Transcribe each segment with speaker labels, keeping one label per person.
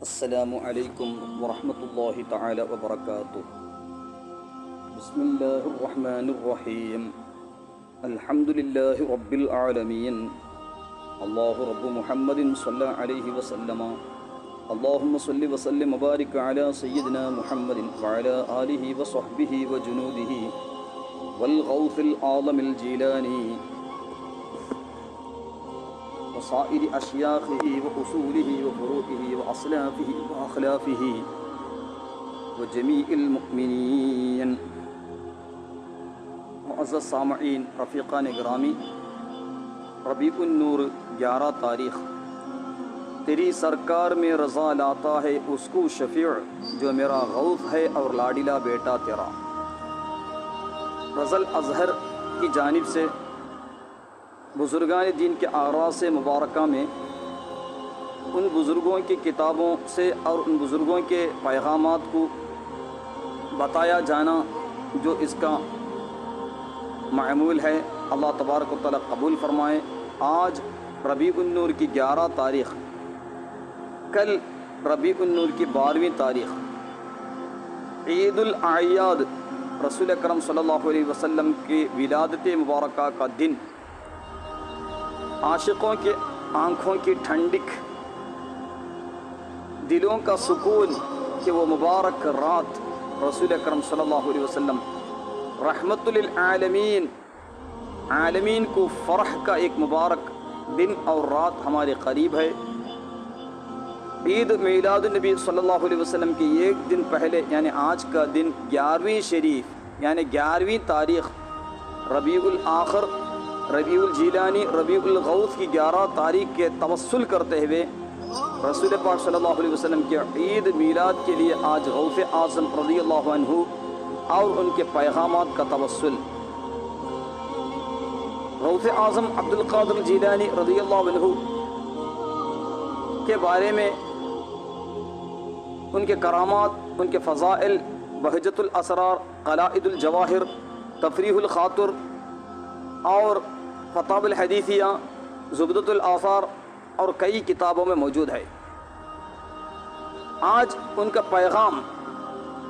Speaker 1: السلام علیکم ورحمۃ اللہ تعالی وبرکاتہ۔ بسم اللہ الرحمن الرحیم۔ الحمد للہ رب العالمین۔ اللہ رب محمد صلی اللہ علیہ وسلم۔ اللہم صلی وسلم وبارک علی سیدنا محمد وعلی آلہ وصحبہ وجنودہ والغوث العظم الجیلانی وصائر اشیاخه واصوله وفروعه واصلافه واخلافه وجميع المؤمنین۔ معزز سامعین، رفیقان گرامی، ربیع النور 11 تاریخ۔ تیری سرکار میں رضا لاتا ہے اس کو شفیع جو میرا غوث ہے اور لاڈلا بیٹا تیرا۔ رضا الاظہر کی جانب سے بزرگان دین کے اعراض مبارکہ میں ان بزرگوں کی کتابوں سے اور ان بزرگوں کے پیغامات کو بتایا جانا جو اس کا معمول ہے، اللہ تبارک و تعالی قبول فرمائے۔ آج ربیع النور کی 11 تاریخ، کل ربیع النور کی 12ویں تاریخ، عید الاعیاد، رسول اکرم صلی اللہ علیہ وسلم کی ولادت مبارکہ کا دن، عاشقوں کے آنکھوں کی ٹھنڈک، دلوں کا سکون کہ وہ مبارک رات رسول اکرم صلی اللہ علیہ وسلم رحمت للعالمین، عالمین کو فرح کا ایک مبارک دن اور رات ہمارے قریب ہے۔ عید میلاد النبی صلی اللہ علیہ وسلم کے ایک دن پہلے یعنی آج کا دن 11ویں شریف یعنی 11ویں تاریخ ربیع الآخر، ربیع الجیلانی، ربیع الغوث کی 11 تاریخ کے توسل کرتے ہوئے رسول پاک صلی اللہ علیہ وسلم کے عید میلاد کے لیے آج غوث اعظم رضی اللہ عنہ اور ان کے پیغامات کا توسل۔ غوث اعظم عبد القادر جیلانی رضی اللہ عنہ کے بارے میں ان کے کرامات، ان کے فضائل، بہجت الاسرار، قلائد الجواہر، تفریح الخاطر اور فتاوی الحدیثیہ، زبدۃ الآثار اور کئی کتابوں میں موجود ہے۔ آج ان کا پیغام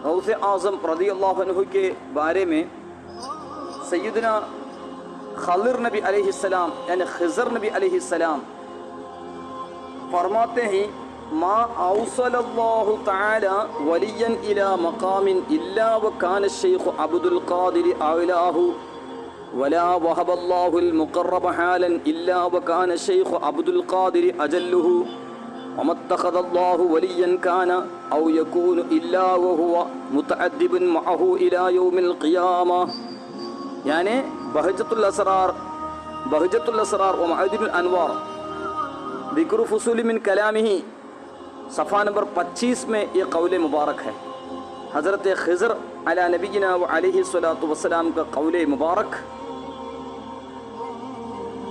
Speaker 1: غوث اعظم رضی اللہ عنہ کے بارے میں سیدنا خضر نبی علیہ السلام یعنی خضر نبی علیہ السلام فرماتے ہیں: ما اوصل اللہ تعالی ولیا الى مقام الا وکان الشیخ عبد القادر اعلاہ ولا وهب الله المقرب حالا الا وكان الشيخ عبد القادر اجله وما اتخذ الله وليا كان او يكون الا وهو متعدب معه الى يوم القيامه۔ یعنی بہجت الاسرار ومعادن الانوار، ذکر فصول من کلامہ، صفحہ نمبر 25 میں یہ قول مبارک ہے۔ حضرت خضر علی نبینا وعلیہ الصلاۃ والسلام کا قول مبارک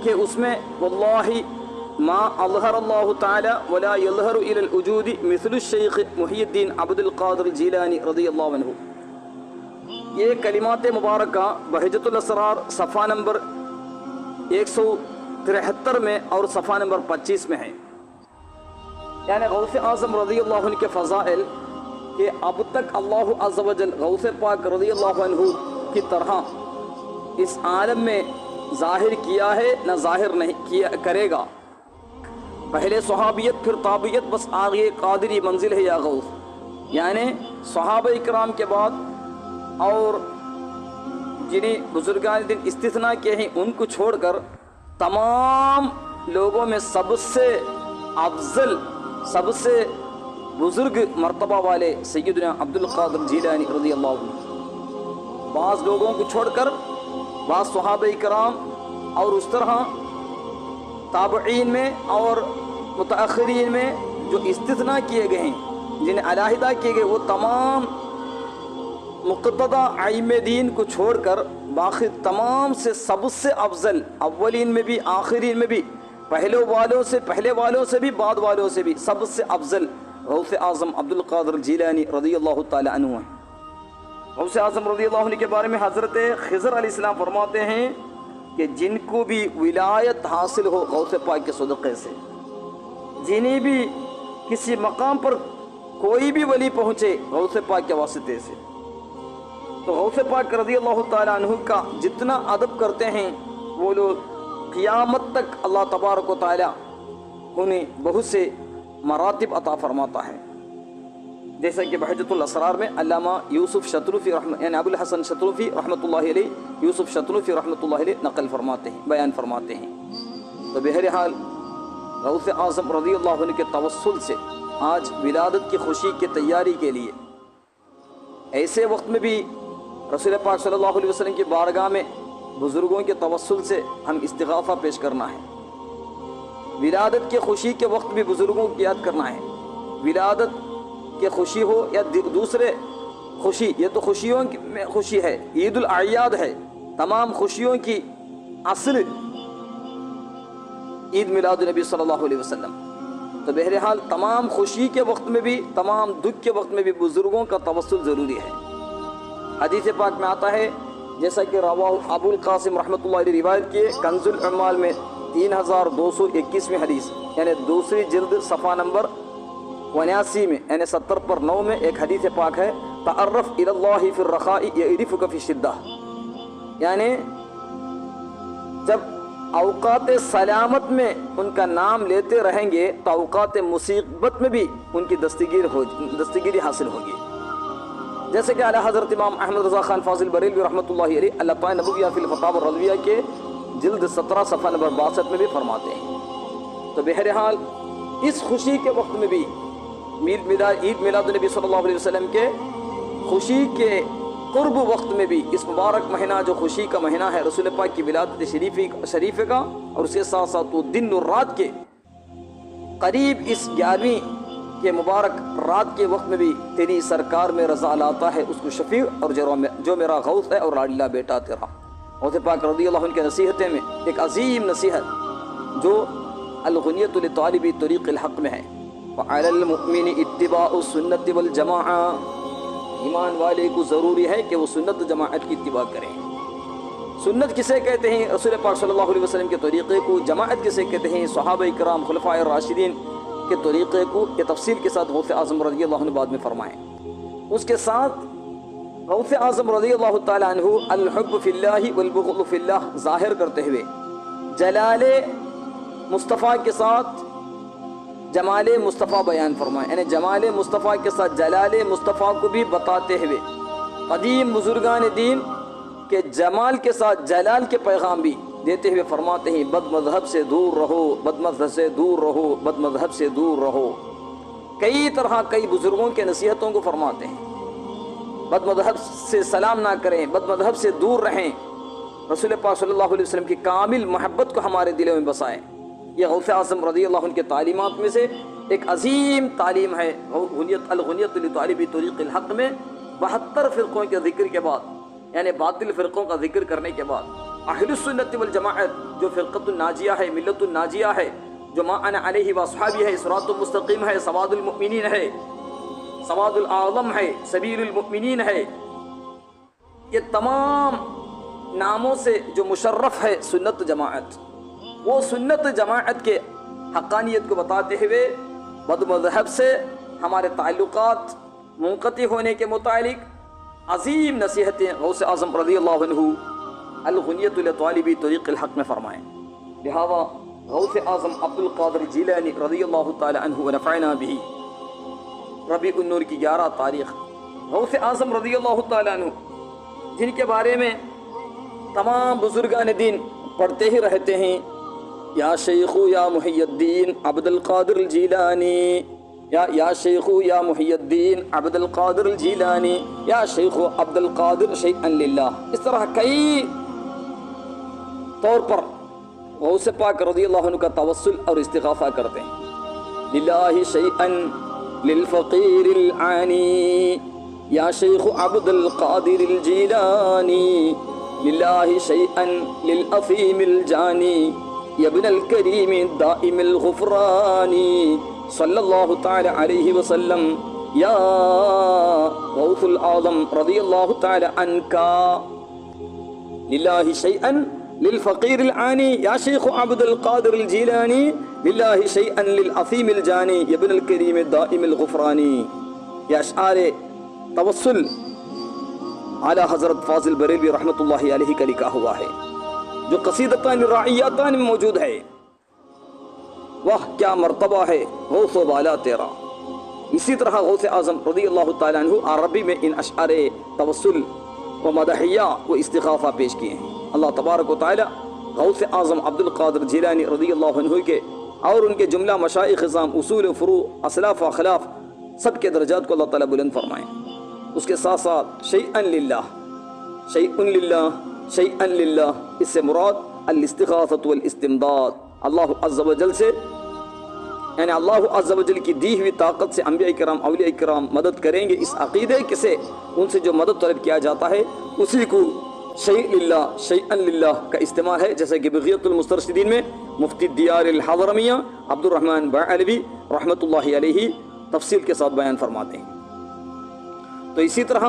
Speaker 1: کہ اس میں واللہ ما اظہر اللہ تعالی ولا یظہر الی الوجود مثل الشیخ محی الدین عبد القادر جیلانی رضی اللہ عنہ۔ یہ کلمات مبارکہ بہجت الاسرار صفحہ نمبر 173 میں اور صفحہ نمبر 25 میں ہے۔ یعنی غوث اعظم رضی اللہ عنہ کے فضائل کہ اب تک اللہ عز و جل غوث پاک رضی اللہ عنہ کی طرح اس عالم میں ظاہر کیا ہے نہ ظاہر نہیں کرے گا۔ پہلے صحابیت پھر تابعیت، بس آگے قادری منزل ہے یا غوث۔ یعنی صحابہ اکرام کے بعد اور جنہیں بزرگان دین استثناء کیے ہیں ان کو چھوڑ کر تمام لوگوں میں سب سے افضل، سب سے بزرگ مرتبہ والے سیدنا عبد القادر جیلانی رضی اللہ عنہ۔ بعض لوگوں کو چھوڑ کر بعض صحابہ اکرام اور اس طرح تابعین میں اور متأخرین میں جو استثناء کیے گئے ہیں، جنہیں علیحدہ کیے گئے، وہ تمام مقتدی ائمہ دین کو چھوڑ کر باقی تمام سے سب سے افضل، اولین میں بھی آخرین میں بھی، پہلے والوں سے بھی بعد والوں سے بھی سب سے افضل غوث اعظم عبد القادر جیلانی رضی اللہ تعالی عنہ ہیں۔ غوث اعظم رضی اللہ عنہ کے بارے میں حضرت خضر علیہ السلام فرماتے ہیں کہ جن کو بھی ولایت حاصل ہو غوث پاک کے صدقے سے، جنہیں بھی کسی مقام پر کوئی بھی ولی پہنچے غوث پاک کے واسطے سے، تو غوث پاک رضی اللہ تعالیٰ عنہ کا جتنا ادب کرتے ہیں وہ لوگ قیامت تک اللہ تبارک و تعالیٰ انہیں بہت سے مراتب عطا فرماتا ہے، جیسا کہ بہجت الاسرار میں علامہ یوسف شتروفی یعنی ابو الحسن شتروفی رحمۃ اللہ علیہ، یوسف شتروفی رحمۃ اللہ علیہ نقل فرماتے ہیں، بیان فرماتے ہیں۔ تو بہرحال غوث اعظم رضی اللہ عنہ کے توسل سے آج ولادت کی خوشی کی تیاری کے لیے ایسے وقت میں بھی رسول پاک صلی اللہ علیہ وسلم کی بارگاہ میں بزرگوں کے توسل سے ہم استغاثہ پیش کرنا ہے۔ ولادت کی خوشی کے وقت بھی بزرگوں کی یاد کرنا ہے، ولادت کی خوشی ہو یا دوسرے خوشی، یہ تو خوشیوں میں خوشی ہے، عید الاعیاد ہے، تمام خوشیوں کی اصل عید میلاد النبی صلی اللہ علیہ وسلم۔ تو بہرحال تمام خوشی کے وقت میں بھی، تمام دکھ کے وقت میں بھی بزرگوں کا توسل ضروری ہے۔ حدیث پاک میں آتا ہے، جیسا کہ رواہ ابو القاسم رحمۃ اللہ علیہ روایت کیے، کنز العمال میں 3221 حدیث، یعنی دوسری جلد صفحہ نمبر 79 میں، یعنی 70 پر 9 میں ایک حدیث پاک ہے، تعرف الی اللہ فی الرخاء یعرفک فی الشدہ، یعنی جب اوقات سلامت میں ان کا نام لیتے رہیں گے تو اوقات مصیبت میں بھی ان کی دستگیری حاصل ہوگی، جیسے کہ اعلیٰ حضرت امام احمد رضا خان فاضل بریلوی رحمۃ اللہ علیہ اللہ تعالیٰ نبویہ فی الفتاوی الرضویہ کے جلد 17 صفحہ نمبر 62 میں بھی فرماتے ہیں۔ تو بہرحال اس خوشی کے وقت میں بھی، عید میلاد النبی صلی اللہ علیہ وسلم کے خوشی کے قرب وقت میں بھی، اس مبارک مہینہ جو خوشی کا مہینہ ہے رسول پاک کی ولادت شریف کا، اور اس کے ساتھ ساتھ وہ دن اور رات کے قریب اس 11ویں کے مبارک رات کے وقت میں بھی تیری سرکار میں رضا لاتا ہے اس کو شفیع، اور جو میرا غوث ہے اور لاڈلا بیٹا تیرا۔ غوث پاک رضی اللہ عنہ کے نصیحتیں میں ایک عظیم نصیحت جو الغنیۃ لطالب طریق الحق میں ہے، وعلی المؤمن اتباع السنت والجماعہ، ایمان والے کو ضروری ہے کہ وہ سنت جماعت کی اتباع کریں۔ سنت کسے کہتے ہیں؟ رسول پاک صلی اللہ علیہ وسلم کے طریقے کو۔ جماعت کسے کہتے ہیں؟ صحابہ کرام خلفائے راشدین کے طریقے کو، یہ تفصیل کے ساتھ غوث اعظم رضی اللہ عنہ بعد میں فرمائیں۔ اس کے ساتھ غوث اعظم رضی اللہ تعالیٰ عنہ الحب فی اللہ والبغض فی اللہ ظاہر کرتے ہوئے جلال مصطفیٰ کے ساتھ جمال مصطفیٰ بیان فرمائیں، یعنی جمال مصطفیٰ کے ساتھ جلال مصطفیٰ کو بھی بتاتے ہوئے قدیم بزرگان دین کے جمال کے ساتھ جلال کے پیغام بھی دیتے ہوئے فرماتے ہیں، بد مذہب سے دور رہو، بد مذہب سے دور رہو، بد مذہب سے دور رہو۔ کئی طرح کئی بزرگوں کے نصیحتوں کو فرماتے ہیں، بد مذہب سے سلام نہ کریں، بد مذہب سے دور رہیں، رسول پاک صلی اللہ علیہ وسلم کی کامل محبت کو ہمارے دلوں میں بسائیں۔ یہ غوث اعظم رضی اللہ عنہ کے تعلیمات میں سے ایک عظیم تعلیم ہے۔ الغنیۃ لطالب طریق الحق میں 72 فرقوں کے ذکر کے بعد، یعنی باطل فرقوں کا ذکر کرنے کے بعد، اہل السنت والجماعت جو فرقۃ الناجیہ ہے، ملت الناجیہ ہے، جو ما انا علیہ واصحابی ہے، صراط المستقیم ہے، سواد المؤمنین ہے، سواد الاعظم ہے، سبیل المؤمنین ہے، یہ تمام ناموں سے جو مشرف ہے سنت جماعت، وہ سنت جماعت کے حقانیت کو بتاتے ہوئے بد مذہب سے ہمارے تعلقات منقطع ہونے کے متعلق عظیم نصیحتیں غوث اعظم رضی اللہ عنہ الغنیۃ لطالب طریق الحق میں فرمائیں۔ لہذا غوث اعظم عبد القادر جیلانی رضی اللہ تعالی عنہ ونفعنا بہ، ربیع النور کی 11 تاریخ، غوث اعظم رضی اللہ تعالی عنہ جن کے بارے میں تمام بزرگان دین پڑھتے ہی رہتے ہیں، یا شیخ یا محی الدین عبد القادر الجیلانی، یا شیخ یا محی الدین عبد القادر الجیلانی، یا شیخ عبد القادر شیئا للہ، اس طرح کئی طور پر غوث پاک رضی اللہ عنہ کا توسل اور استغاثہ کرتے ہیں۔ للہ شیئا للفقیر العانی، یا شیخ عبد القادر الجیلانی، للہ شیئا للأثیم الجانی، یا ابن الکریم الدائم الغفرانی، صلی اللہ تعالی علیہ وسلم، یا غوث الاعظم رضی اللہ تعالی عنہ، للہ شیئا للفقیر العانی یا شیخ عبد القادر الجیلانی للہ شیئا للعظیم الجانی ابن الکریم الدائم الغفرانی. یہ اشعار توسل اعلیٰ حضرت فاضل بریلوی رحمۃ اللہ علیہ کا لکھا ہوا ہے، جو قصیدتان راعیاتان میں موجود ہے. واہ کیا مرتبہ ہے غوث و بالا تیرا. اسی طرح غوث اعظم رضی اللہ تعالیٰ عنہ عربی میں ان اشعار توسل و مدحیہ و استغاثہ پیش کیے ہیں. اللہ تبارک و تعالیٰ غوث اعظم عبد القادر جیلانی رضی اللہ عنہ کے اور ان کے جملہ مشائخ اعظام، اصول و فروع، اسلاف و خلاف سب کے درجات کو اللہ تعالیٰ بلند فرمائیں. اس کے ساتھ ساتھ شیئا للہ، شیئا للہ، شیئا للہ، اس سے مراد الاستغاثۃ والاستمداد، اللہ عز و جل سے، یعنی اللہ عز و جل کی دی ہوئی طاقت سے انبیاء کرام اولیاء کرام مدد کریں گے. اس عقیدے کے سے ان سے جو مدد طلب کیا جاتا ہے اسی کو شیء للہ، شیئا للہ کا استعمال ہے، جیسے کہ بغیۃ المسترشدین میں مفتی دیار الحضرمیہ عبد الرحمن بعلوی رحمۃ اللہ علیہ تفصیل کے ساتھ بیان فرماتے ہیں. تو اسی طرح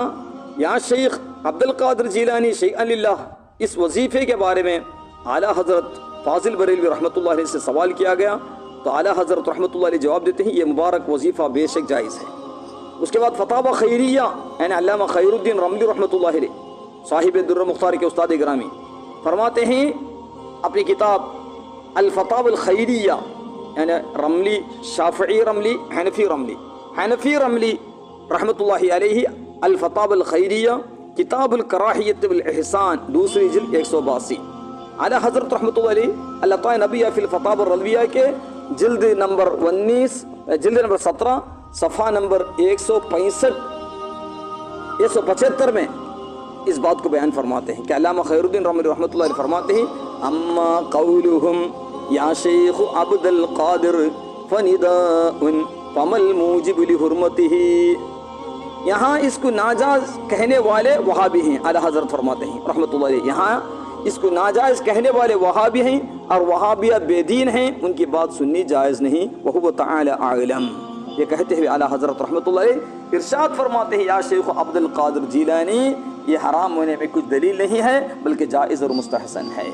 Speaker 1: یہاں شیخ عبد القادر جیلانی شیئا للہ اس وظیفے کے بارے میں اعلیٰ حضرت فاضل بریلوی رحمۃ اللہ علیہ سے سوال کیا گیا تو اعلیٰ حضرت رحمۃ اللہ علیہ جواب دیتے ہیں یہ مبارک وظیفہ بے شک جائز ہے. اس کے بعد فتاوی خیریہ یعنی علامہ خیر الدین رملی رحمۃ اللہ علیہ صاحب در مختار کے استاد گرامی فرماتے ہیں اپنی کتاب الفتاوی الخیریہ، یعنی رملی شافعی رملی حنفی رملی رحمۃ اللہ علیہ الفتاوی الخیریہ کتاب الکراہیت والاحسان دوسری جلد 182. اعلیٰ حضرت رحمۃ اللہ علیہ اللہ تعالیٰ نبی فی الفتاوی الرضویہ کے جلد نمبر 19 جلد نمبر 17 صفحہ نمبر 175 میں اس بات کو بیان فرماتے ہیں کہ علامہ خیر الدین رحمۃ اللہ علیہ فرماتے ہیں اما قولہم یا شیخ عبد القادر فنداء فمل موجب لحرمتہ. یہاں اس کو ناجائز کہنے والے وہابی ہیں. اعلیٰ حضرت فرماتے ہیں رحمۃ اللہ علیہ یہاں اس کو ناجائز کہنے والے وہابی ہیں اور وہابیہ بے دین ہیں، ان کی بات سننی جائز نہیں. وہو تعالی اعلم. یہ کہتے ہوئے اعلیٰ حضرت رحمۃ اللہ علیہ ارشاد فرماتے ہیں یا شیخ عبد القادر جیلانی یہ حرام ہونے میں کچھ دلیل نہیں ہے بلکہ جائز اور مستحسن ہے.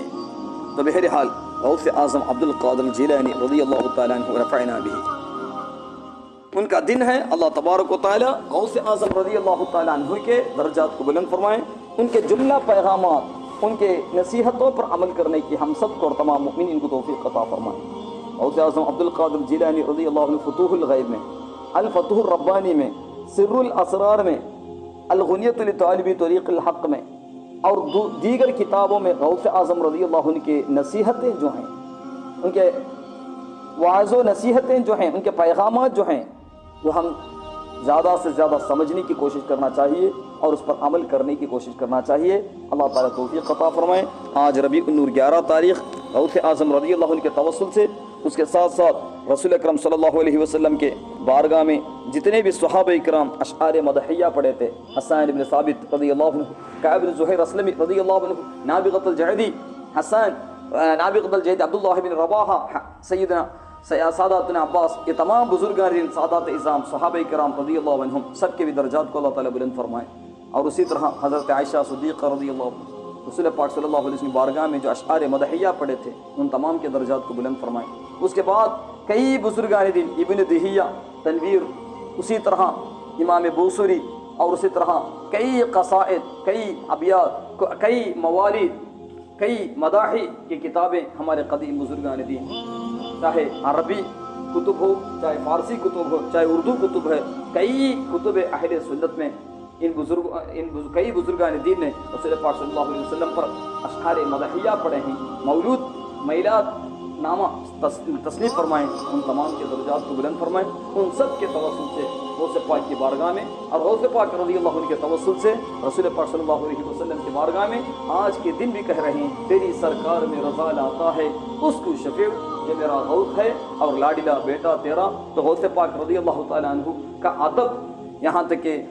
Speaker 1: تو بہرحال غوث اعظم عبد القادر جیلانی رضی اللہ تعالیٰ عنہ رفعنا بھی ان کا دن ہے. اللہ تبارک و تعالیٰ غوث اعظم رضی اللہ تعالیٰ عنہ کے درجات کو بلند فرمائیں. ان کے جملہ پیغامات، ان کے نصیحتوں پر عمل کرنے کی ہم سب کو اور تمام مؤمنین کو توفیق عطا فرمائیں. غوث اعظم عبد القادر جیلانی رضی اللہ عنہ فتوح الغیب میں، الفتوح الربانی میں، سر الاسرار میں، الغنیۃ لطالبی طریق الحق میں اور دیگر کتابوں میں غوث اعظم رضی اللہ عنہ کے نصیحتیں جو ہیں، ان کے وعظ و نصیحتیں جو ہیں، ان کے پیغامات جو ہیں وہ ہم زیادہ سے زیادہ سمجھنے کی کوشش کرنا چاہیے اور اس پر عمل کرنے کی کوشش کرنا چاہیے. اللہ تعالیٰ توفیق عطا فرمائے. آج ربیع النور 11 تاریخ غوث اعظم رضی اللہ عنہ کے توسل سے، اس کے ساتھ ساتھ رسول اکرم صلی اللہ علیہ وسلم کے بارگاہ میں جتنے بھی صحابہ اکرام اشعار مدحیہ پڑھے تھے، حسان بن ثابت رضی اللہ عنہ، کعب بن زہیر اسلمی رضی اللہ عنہ، نابغۃ الجعدی نابغۃ الجعدی عبداللہ بن رواحہ، سیدنا ساداتنا عباس، یہ تمام بزرگان سادات اعظام صحابہ کرام رضی اللہ عنہم سب کے بھی درجات کو اللہ تعالیٰ بلند فرمائے. اور اسی طرح حضرت عائشہ صدیقہ رضی اللہ عنہ، رسول پاک صلی اللہ علیہ وسلم بارگاہ میں جو اشعار مدحیہ پڑھے تھے ان تمام کے درجات کو بلند فرمائے. اس کے بعد کئی بزرگان دین، ابن دہیہ تنویر، اسی طرح امام بوصری اور اسی طرح کئی قصائد، کئی ابیات، کئی موالد، کئی مداحی کی کتابیں ہمارے قدیم بزرگان دین، چاہے عربی کتب ہو، چاہے فارسی کتب ہو، چاہے اردو کتب ہے، کئی کتب اہل سنت میں کئی بزرگان دین نے رسول پاک صلی اللہ علیہ وسلم پر اشعار مدحیہ پڑھے ہیں، مولود میلاد نامہ تصنیف فرمائیں. ان تمام کے درجات کو بلند فرمائیں. ان سب کے توسل سے غوث پاک کی بارگاہ میں اور غوث پاک رضی اللہ عنہ کے توسل سے رسول پاک صلی اللہ علیہ وسلم کی بارگاہ میں آج کے دن بھی کہہ رہے ہیں تیری سرکار میں رضا لاتا ہے اس کو شفیع یہ میرا غوث ہے اور لاڈلا بیٹا تیرا. تو غوث پاک رضی اللہ تعالیٰ عنہ کا ادب یہاں تک کہ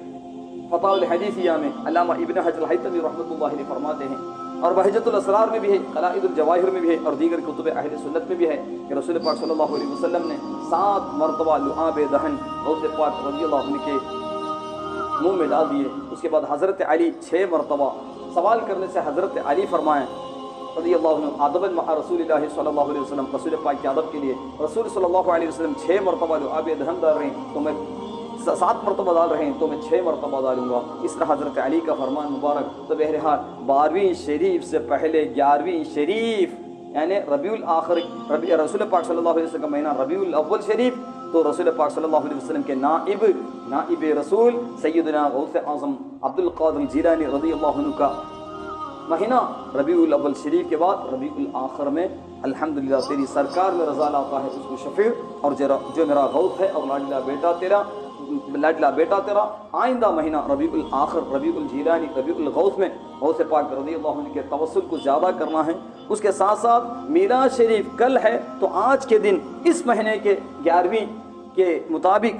Speaker 1: فتاوی الحدیثیہ میں علامہ ابن حجر الہیثمی رحمۃ اللہ علیہ فرماتے ہیں اور بہجۃ الاسرار میں بھی ہے، قلائد الجواہر میں بھی ہے اور دیگر کتب اہل سنت میں بھی ہے کہ رسول پاک صلی اللہ علیہ وسلم نے 7 مرتبہ لعاب دہن غوث پاک رضی اللہ عنہ کے منہ میں ڈال دیے. اس کے بعد حضرت علی 6 مرتبہ سوال کرنے سے حضرت علی فرمائیں رضی اللہ عنہ ادب مع رسول اللہ صلی اللہ علیہ وسلم، رسول پاک کے ادب کے لیے رسول صلی اللہ علیہ وسلم 6 مرتبہ جو آب دہن ڈال رہے ہیں تو میں 7 مرتبہ ڈال رہے ہیں تو میں 6 مرتبہ ڈالوں گا، اس طرح حضرت علی کا فرمان مبارک۔ تو بہرحال 12ویں شریف سے پہلے 11ویں شریف یعنی ربیع الآخر، رسول پاک صلی اللہ علیہ وسلم کا مہینہ ربیع الاول شریف، تو رسول پاک صلی اللہ علیہ وسلم کے نائب رسول سیدنا غوث اعظم عبد القادر الجیلانی رضی اللہ عنہ کا مہینہ ربیع الاول شریف کے بعد ربیع الآخر میں الحمدللہ تیری سرکار میں رضا لاتا ہے اس کو شفیع، اور جو میرا غوث ہے اور لاڈلا بیٹا تیرا آئندہ مہینہ ربیع الآخر ربیع الجیلانی ربیع الغوث میں غوث پاک رضی اللہ عنہ کے توسل کو زیادہ کرنا ہے۔ اس کے ساتھ ساتھ میلاد شریف کل ہے، تو آج کے دن اس مہینے کے 11ویں کے مطابق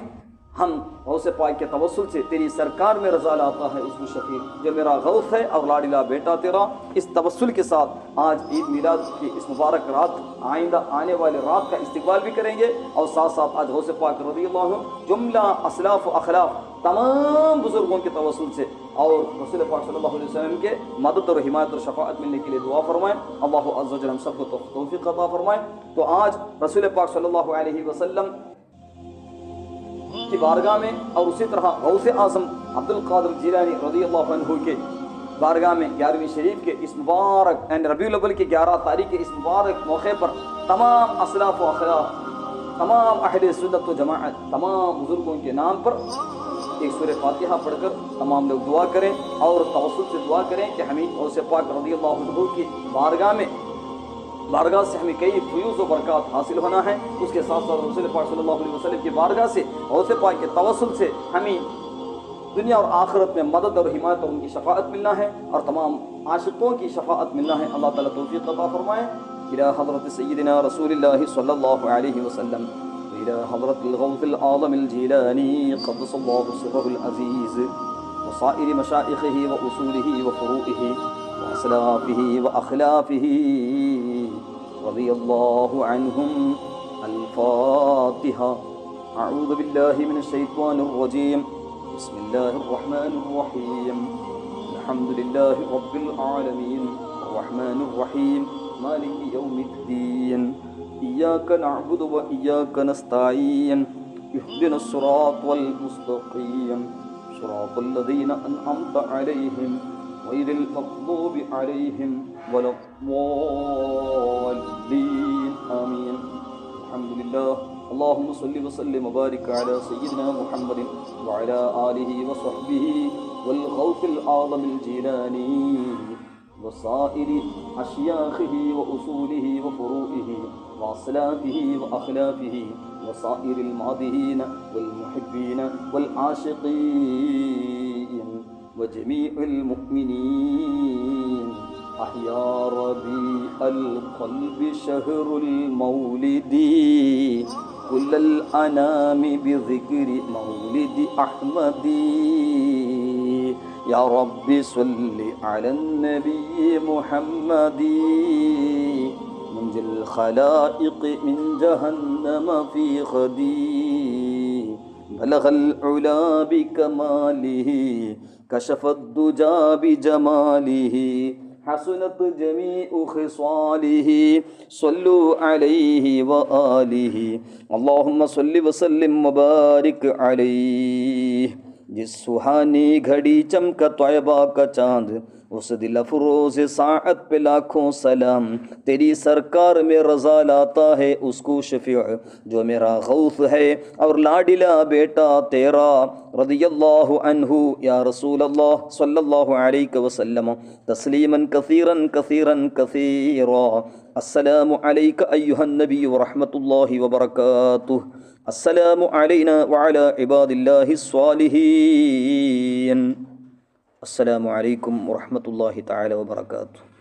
Speaker 1: ہم غوث پاک کے توسل سے تیری سرکار میں رضا لاتا ہے اس کو شفیع، جو میرا غوث ہے اور لاڈلا بیٹا تیرا، اس توسل کے ساتھ آج عید میلاد کی اس مبارک رات آئندہ آنے والے رات کا استقبال بھی کریں گے، اور ساتھ ساتھ آج غوث پاک رضی اللہ عنہ جملہ اسلاف و اخلاف تمام بزرگوں کے توسل سے اور رسول پاک صلی اللہ علیہ وسلم کے مدد اور حمایت اور شفاعت ملنے کے لیے دعا فرمائیں۔ اللہ عز و جل ہم سب کو توفیق عطا فرمائیں۔ تو آج رسول پاک صلی اللہ علیہ وسلم کی بارگاہ میں اور اسی طرح غوث اعظم عبد القادر جیلانی رضی اللہ عنہ کے بارگاہ میں 11ویں شریف کے اس مبارک یعنی ربیع الاول کی 11 تاریخ کے اس مبارک موقع پر تمام اسلاف و اخلاف، تمام اہل سنت و جماعت، تمام بزرگوں کے نام پر ایک سورہ فاتحہ پڑھ کر تمام لوگ دعا کریں اور توسل سے دعا کریں کہ ہمیں غوث پاک رضی اللہ عنہ کی بارگاہ سے ہمیں کئی فیوز و برکات حاصل ہونا ہے۔ اس کے ساتھ ساتھ رسول پاک صلی اللہ علیہ وسلم کی بارگاہ سے غوث پاک کے توسل سے ہمیں دنیا اور آخرت میں مدد اور حمایت اور ان کی شفاعت ملنا ہے، اور تمام عاشقوں کی شفاعت ملنا ہے۔ اللہ تعالیٰ توفیق عطا فرمائے۔ الى حضرت سیدنا رسول اللہ صلی اللہ علیہ وسلم، الى حضرت الغوث العظم الجیلانی قدس اللہ سرہ العزیز وصائر مشائخہ واصولہ وفروعہ واسلافہ واخلافہ رضی اللہ عنہم۔ الفاتحہ۔ اعوذ باللہ من الشیطان الرجیم، بسم اللہ الرحمن الرحیم، الحمد للہ رب العالمین الرحمن الرحیم مالک یوم الدین، ایاک نعبد و ایاک نستعین، اہدنا الصراط المستقیم، صراط الذین انعمت علیہم غیر المغضوب علیہم ولا الضالین آمین۔ الحمدللہ۔ اللہم صلی وسلم وبارک علی سیدنا محمد وعلی آلہ وصحبہ والغوث العظم الجیلانی وصائر اشیاخہ واصولہ وفروعہ واصلافہ واخلافہ وصائر المادحین والمحبین والعاشقین وجميع المؤمنين۔ أحيا ربيع القلب شهر المولد، كل الأنام بذكر مولد أحمد، يا رب صل على النبي محمد، منجي الخلائق من جهنم في خدي، بلغ العلا بكماله، كشف الدجى بجماله، حسنت جميع خصاله، صلوا عليه وآله، اللهم صل وسلم وبارك عليه۔ جس سہانی گھڑی چمکا طیبہ کا چاند، اس دل افروز ساعت پہ لاکھوں سلام، تیری سرکار میں رضا لاتا ہے اس کو شفیع، جو میرا غوث ہے اور لاڈلا بیٹا تیرا رضی اللہ عنہ، یا رسول اللہ صلی اللہ علیہ وسلم تسلیما کثیرا کثیرا کثیرا۔ السلام علیک ایہا النبی ورحمۃ اللہ وبرکاتہ۔ السلام علینا وعلی عباد اللہ الصالحین۔ السلام علیکم ورحمۃ اللہ تعالی وبرکاتہ۔